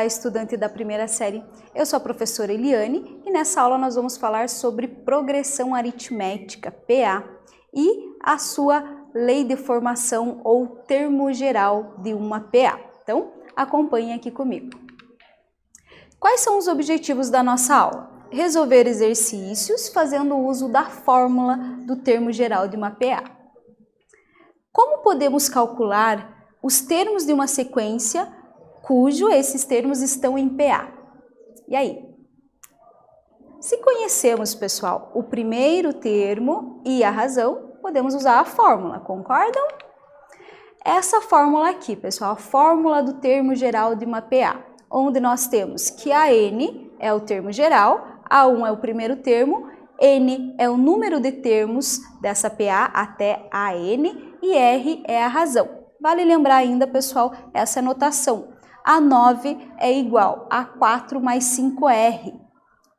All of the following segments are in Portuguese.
Olá, estudante da primeira série. Eu sou a professora Eliane e nessa aula nós vamos falar sobre progressão aritmética, PA, e a sua lei de formação ou termo geral de uma PA. Então, acompanhe aqui comigo. Quais são os objetivos da nossa aula? Resolver exercícios fazendo uso da fórmula do termo geral de uma PA. Como podemos calcular os termos de uma sequência cujo esses termos estão em PA? E aí? Se conhecemos, pessoal, o primeiro termo e a razão, podemos usar a fórmula, concordam? Essa fórmula aqui, pessoal, a fórmula do termo geral de uma PA, onde nós temos que a N é o termo geral, A1 é o primeiro termo, N é o número de termos dessa PA até a N e R é a razão. Vale lembrar ainda, pessoal, essa notação. A9 é igual a 4 mais 5R.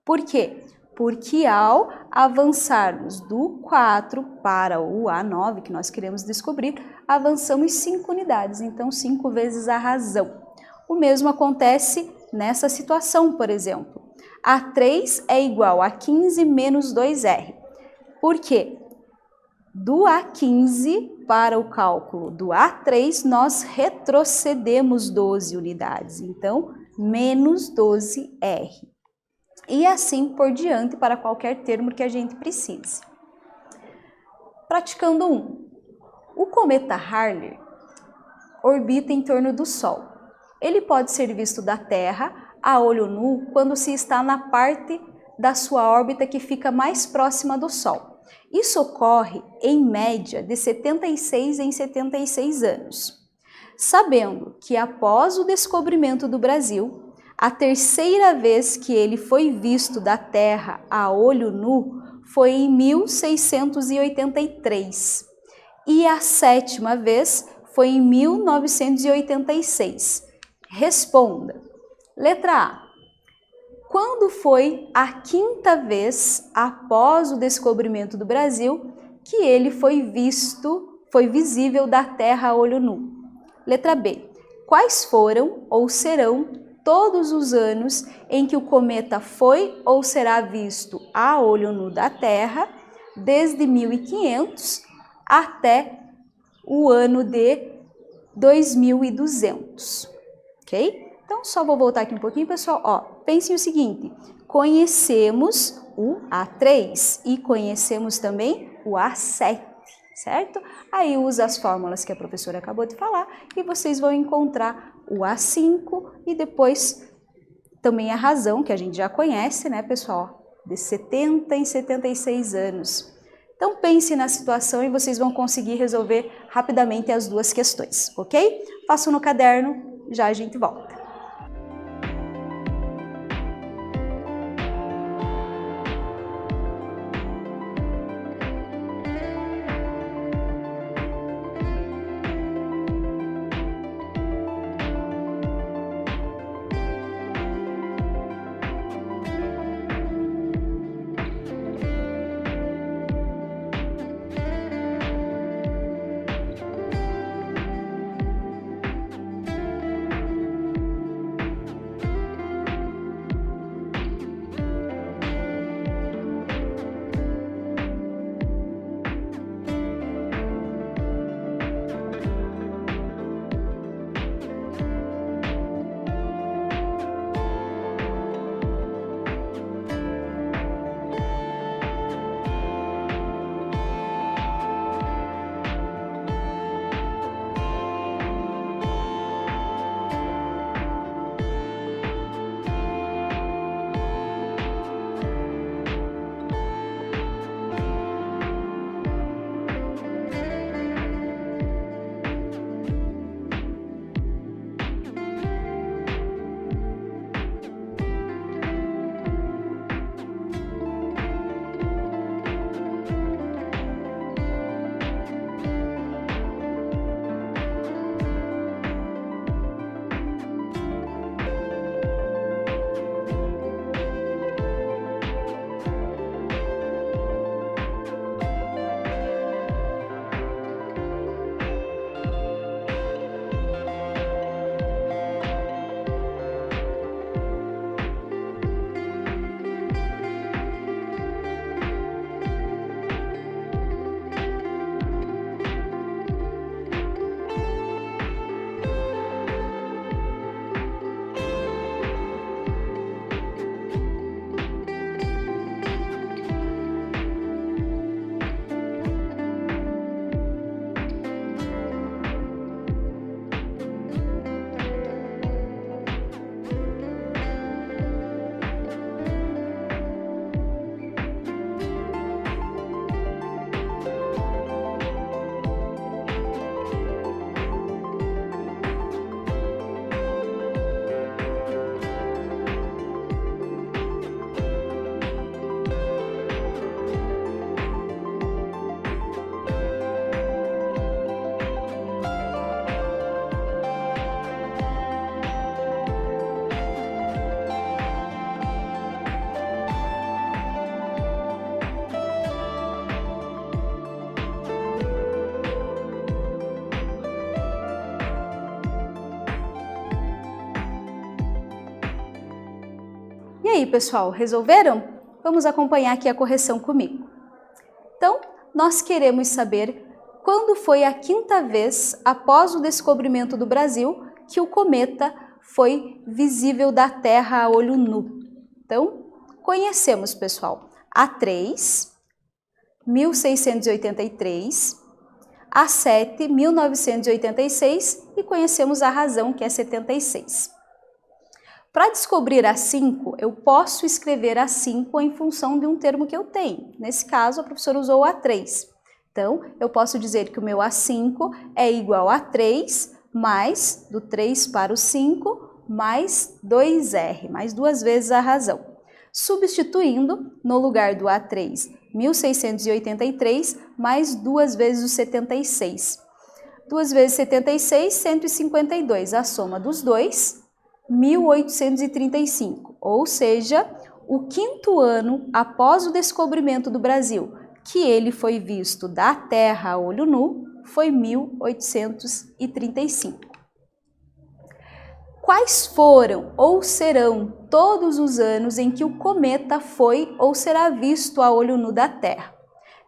Por quê? Porque ao avançarmos do 4 para o A9, que nós queremos descobrir, avançamos 5 unidades, então 5 vezes a razão. O mesmo acontece nessa situação, por exemplo. A3 é igual a 15 menos 2R. Por quê? Do A15 para o cálculo do A3, nós retrocedemos 12 unidades, então menos 12R. E assim por diante para qualquer termo que a gente precise. Praticando 1. O cometa Halley orbita em torno do Sol. Ele pode ser visto da Terra a olho nu quando se está na parte da sua órbita que fica mais próxima do Sol. Isso ocorre, em média, de 76 em 76 anos. Sabendo que após o descobrimento do Brasil, a terceira vez que ele foi visto da Terra a olho nu foi em 1683 e a sétima vez foi em 1986. Responda. Letra A. Quando foi a quinta vez após o descobrimento do Brasil que ele foi visível da Terra a olho nu? Letra B. Quais foram ou serão todos os anos em que o cometa foi ou será visto a olho nu da Terra, desde 1500 até o ano de 2200, ok? Então, só vou voltar aqui um pouquinho, pessoal. Ó, pensem o seguinte, conhecemos o A3 e conhecemos também o A7, certo? Aí usa as fórmulas que a professora acabou de falar e vocês vão encontrar o A5 e depois também a razão, que a gente já conhece, né, pessoal? De 70 em 76 anos. Então, pense na situação e vocês vão conseguir resolver rapidamente as duas questões, ok? Façam no caderno, já a gente volta. aí, pessoal, resolveram? Vamos acompanhar aqui a correção comigo. Então, nós queremos saber quando foi a quinta vez após o descobrimento do Brasil que o cometa foi visível da Terra a olho nu. Então, conhecemos, pessoal, A3, 1683, A7, 1986 e conhecemos a razão, que é 76. Para descobrir A5, eu posso escrever A5 em função de um termo que eu tenho. Nesse caso, a professora usou o A3. Então, eu posso dizer que o meu A5 é igual a 3 mais, do 3 para o 5, mais 2R, mais duas vezes a razão. Substituindo, no lugar do A3, 1683, mais duas vezes o 76. 2 vezes 76, 152. A soma dos dois, 1835. Ou seja, o quinto ano após o descobrimento do Brasil, que ele foi visto da Terra a olho nu, foi 1835. Quais foram ou serão todos os anos em que o cometa foi ou será visto a olho nu da Terra?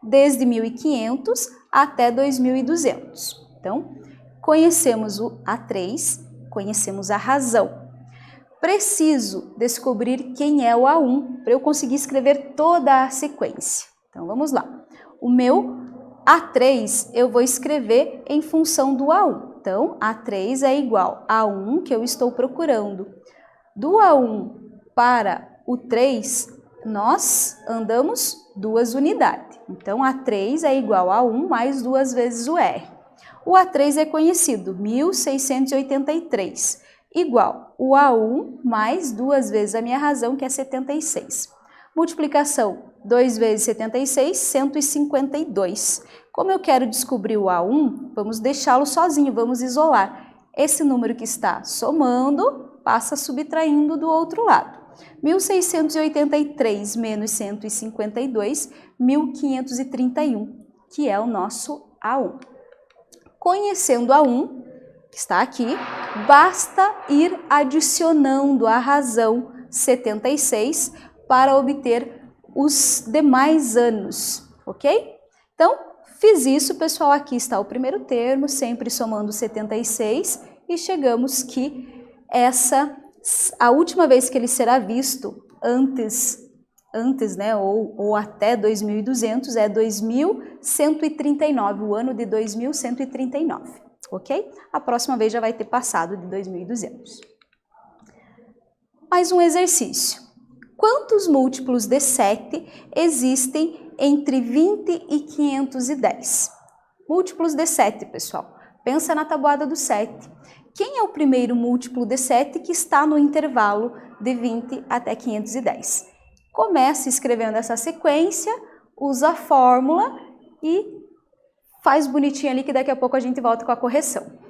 Desde 1500 até 2200. Então, conhecemos o A3, conhecemos a razão. Preciso descobrir quem é o A1 para eu conseguir escrever toda a sequência. Então, vamos lá. O meu A3 eu vou escrever em função do A1. Então, A3 é igual a 1 que eu estou procurando. Do A1 para o 3, nós andamos 2 unidades. Então, A3 é igual a 1 mais 2 vezes o R. O A3 é conhecido, 1683, igual o A1 mais 2 vezes a minha razão, que é 76. Multiplicação, 2 vezes 76, 152. Como eu quero descobrir o A1, vamos deixá-lo sozinho, vamos isolar. Esse número que está somando, passa subtraindo do outro lado. 1683 menos 152, 1531, que é o nosso A1. Conhecendo A1, que está aqui, basta ir adicionando a razão 76 para obter os demais anos, ok? Então, fiz isso, pessoal, aqui está o primeiro termo, sempre somando 76, e chegamos que a última vez que ele será visto antes, né, ou até 2200, é 2139, o ano de 2139, ok? A próxima vez já vai ter passado de 2200. Mais um exercício. Quantos múltiplos de 7 existem entre 20 e 510? Múltiplos de 7, pessoal. Pensa na tabuada do 7. Quem é o primeiro múltiplo de 7 que está no intervalo de 20 até 510? Comece escrevendo essa sequência, usa a fórmula e faz bonitinho ali que daqui a pouco a gente volta com a correção.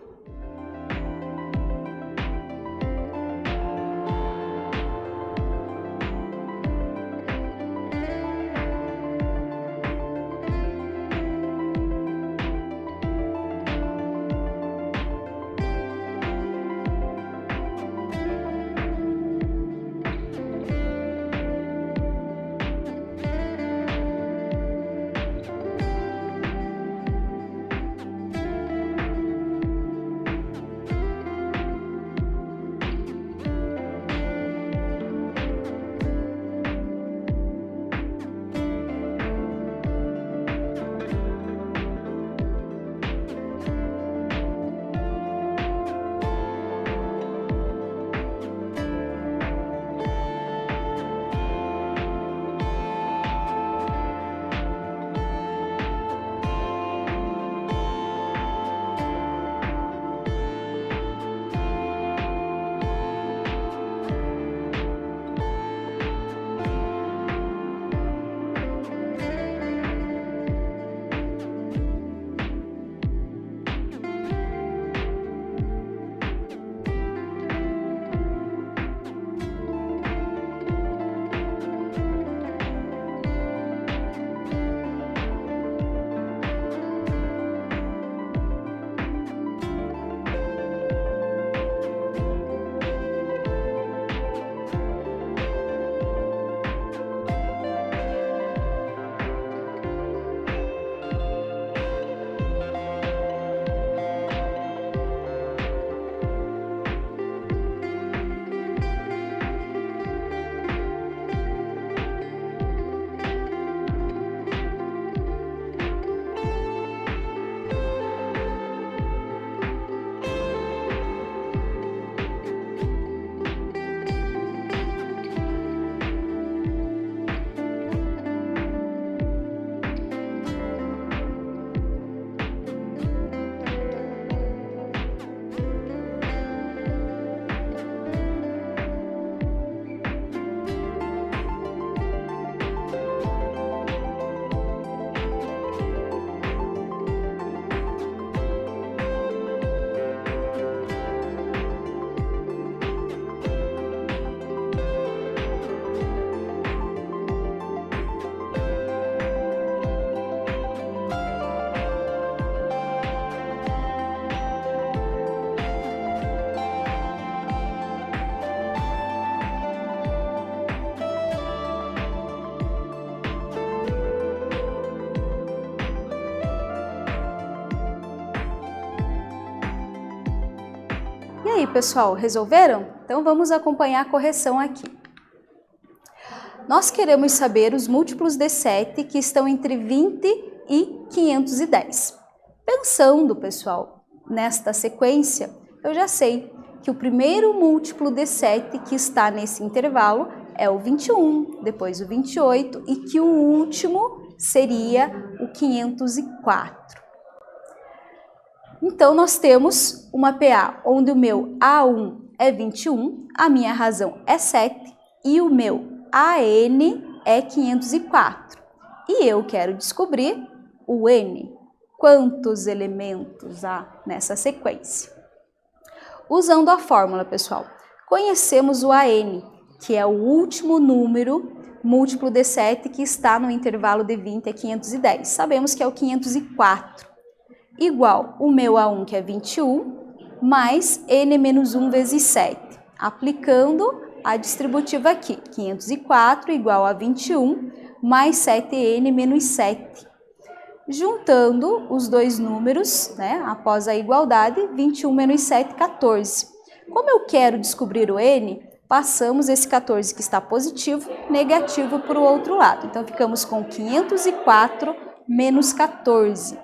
aí, pessoal, resolveram? Então vamos acompanhar a correção aqui. Nós queremos saber os múltiplos de 7 que estão entre 20 e 510. Pensando, pessoal, nesta sequência, eu já sei que o primeiro múltiplo de 7 que está nesse intervalo é o 21, depois o 28 e que o último seria o 504. Então, nós temos uma PA onde o meu A1 é 21, a minha razão é 7 e o meu AN é 504. E eu quero descobrir o N. Quantos elementos há nessa sequência? Usando a fórmula, pessoal, conhecemos o AN, que é o último número múltiplo de 7 que está no intervalo de 20 a 510. Sabemos que é o 504. Igual o meu A1, que é 21, mais N menos 1 vezes 7. Aplicando a distributiva aqui, 504 igual a 21, mais 7N menos 7. Juntando os dois números, né, após a igualdade, 21 menos 7, 14. Como eu quero descobrir o N, passamos esse 14 que está positivo, negativo para o outro lado. Então, ficamos com 504 menos 14.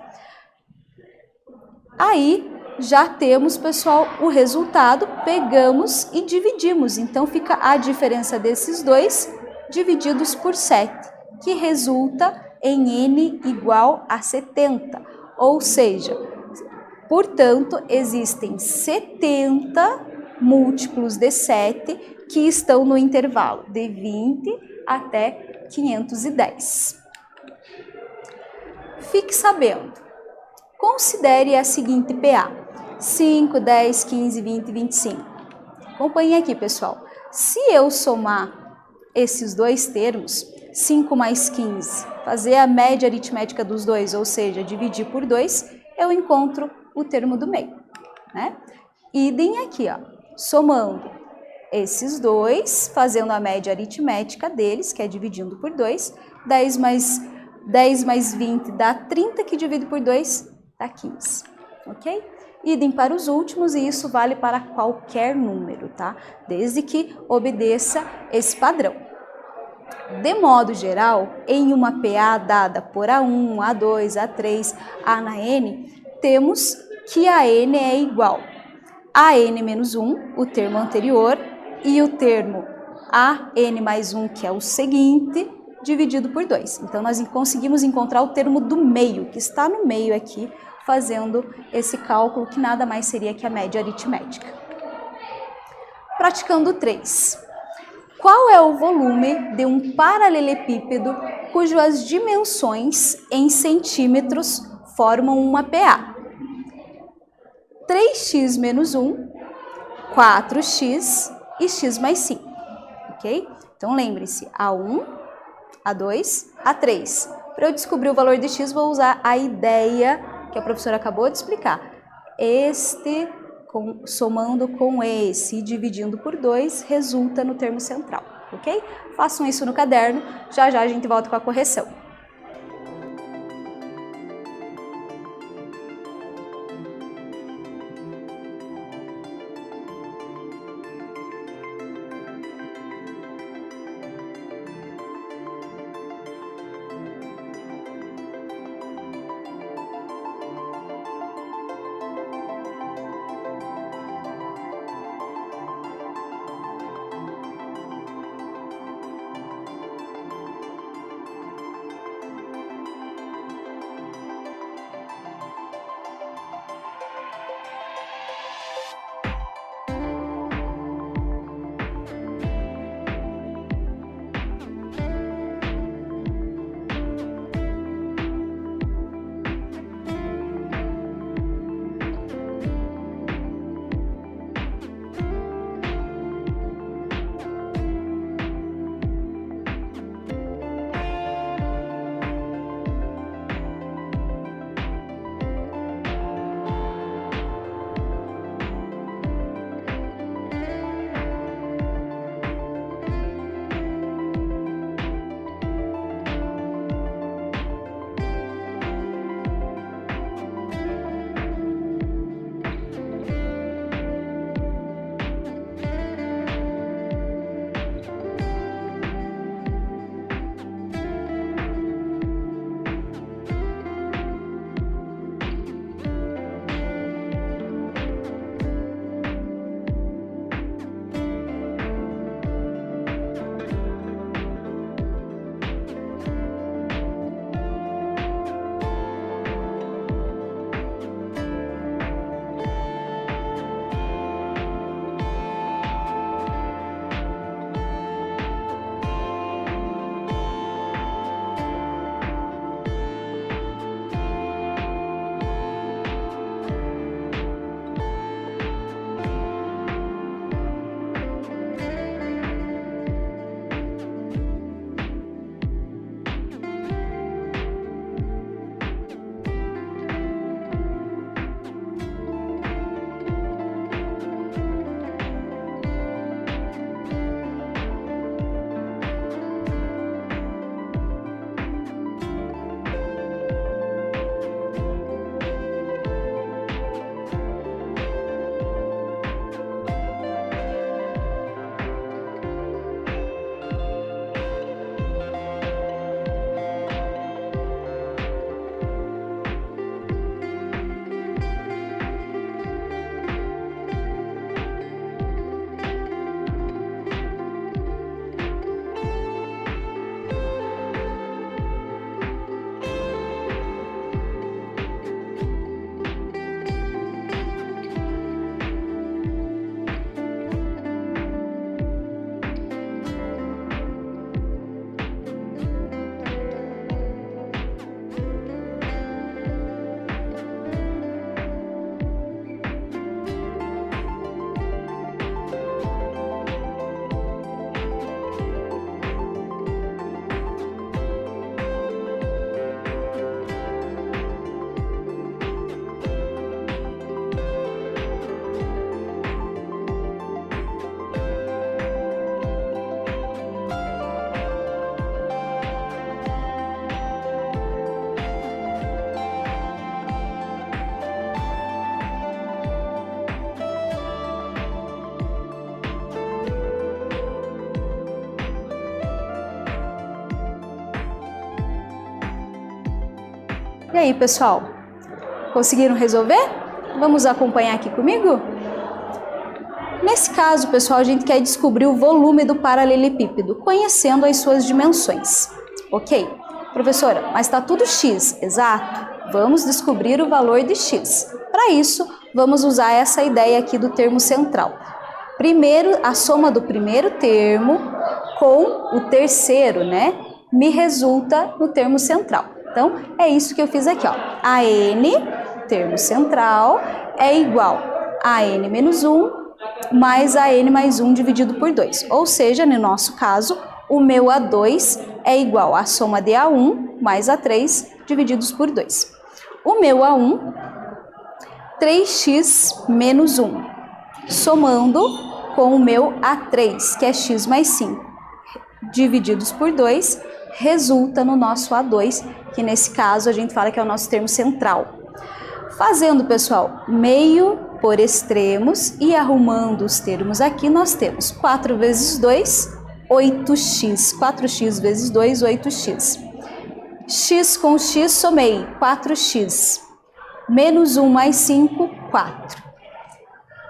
Aí, já temos, pessoal, o resultado, pegamos e dividimos. Então, fica a diferença desses dois divididos por 7, que resulta em N igual a 70. Ou seja, portanto, existem 70 múltiplos de 7 que estão no intervalo de 20 até 510. Fique sabendo. Considere a seguinte PA, 5, 10, 15, 20, 25. Acompanhe aqui, pessoal. Se eu somar esses dois termos, 5 mais 15, fazer a média aritmética dos dois, ou seja, dividir por 2, eu encontro o termo do meio, né? Idem aqui, ó, somando esses dois, fazendo a média aritmética deles, que é dividindo por 2, 10 mais 20 dá 30, que divido por 2 dá 15, ok? Idem para os últimos e isso vale para qualquer número, tá? Desde que obedeça esse padrão. De modo geral, em uma PA dada por A1, A2, A3, A na N, temos que a N é igual a N menos 1, o termo anterior, e o termo AN mais 1, que é o seguinte, dividido por 2. Então, nós conseguimos encontrar o termo do meio, que está no meio aqui, fazendo esse cálculo, que nada mais seria que a média aritmética. Praticando 3. Qual é o volume de um paralelepípedo cujas dimensões em centímetros formam uma PA? 3x menos 1, 4x e x mais 5, ok? Então, lembre-se, A1, A2, A3. Para eu descobrir o valor de x, vou usar a ideia que a professora acabou de explicar. Somando com esse e dividindo por 2, resulta no termo central, ok? Façam isso no caderno, já já a gente volta com a correção. E aí, pessoal? Conseguiram resolver? Vamos acompanhar aqui comigo? Nesse caso, pessoal, a gente quer descobrir o volume do paralelepípedo, conhecendo as suas dimensões. Ok? Professora, mas está tudo x, exato? Vamos descobrir o valor de x. Para isso, vamos usar essa ideia aqui do termo central. Primeiro, a soma do primeiro termo com o terceiro, né? Me resulta no termo central. Então, é isso que eu fiz aqui, ó. A n, termo central, é igual a n menos 1 mais a n mais 1 dividido por 2. Ou seja, no nosso caso, o meu A2 é igual à soma de A1 mais A3 divididos por 2. O meu A1, 3x menos 1, somando com o meu A3, que é x mais 5, divididos por 2, resulta no nosso A2, que nesse caso a gente fala que é o nosso termo central. Fazendo, pessoal, meio por extremos e arrumando os termos aqui, nós temos 4 vezes 2, 8x. 4x vezes 2, 8x. X com x, somei, 4x. Menos 1 mais 5, 4.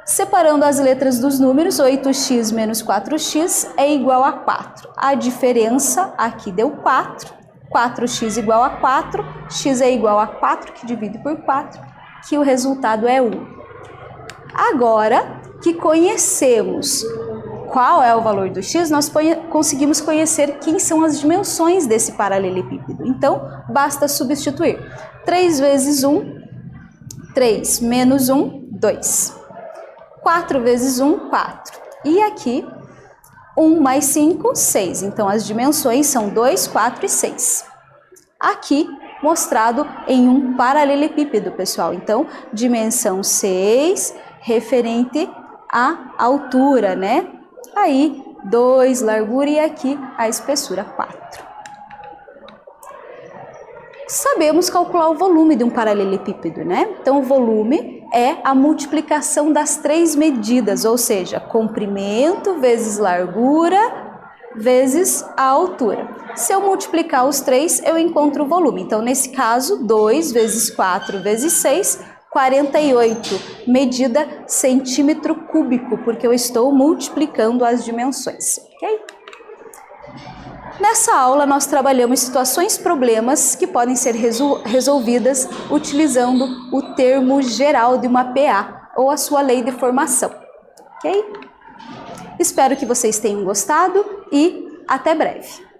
Separando as letras dos números, 8x menos 4x é igual a 4. A diferença aqui deu 4. 4x igual a 4, x é igual a 4, que divide por 4, que o resultado é 1. Agora que conhecemos qual é o valor do x, nós conseguimos conhecer quem são as dimensões desse paralelepípedo. Então, basta substituir. 3 vezes 1, 3, menos 1, 2. 4 vezes 1, 4. E aqui, 1 mais 5, 6. Então, as dimensões são 2, 4 e 6. Aqui, mostrado em um paralelepípedo, pessoal. Então, dimensão 6, referente à altura, né? Aí, 2, largura, e aqui a espessura, 4. Sabemos calcular o volume de um paralelepípedo, né? Então, o volume é a multiplicação das 3 medidas, ou seja, comprimento vezes largura vezes a altura. Se eu multiplicar os 3, eu encontro o volume. Então, nesse caso, 2 vezes 4 vezes 6, 48, medida centímetro cúbico, porque eu estou multiplicando as dimensões, ok? Nessa aula, nós trabalhamos situações, problemas que podem ser resolvidas utilizando o termo geral de uma PA ou a sua lei de formação, ok? Espero que vocês tenham gostado e até breve!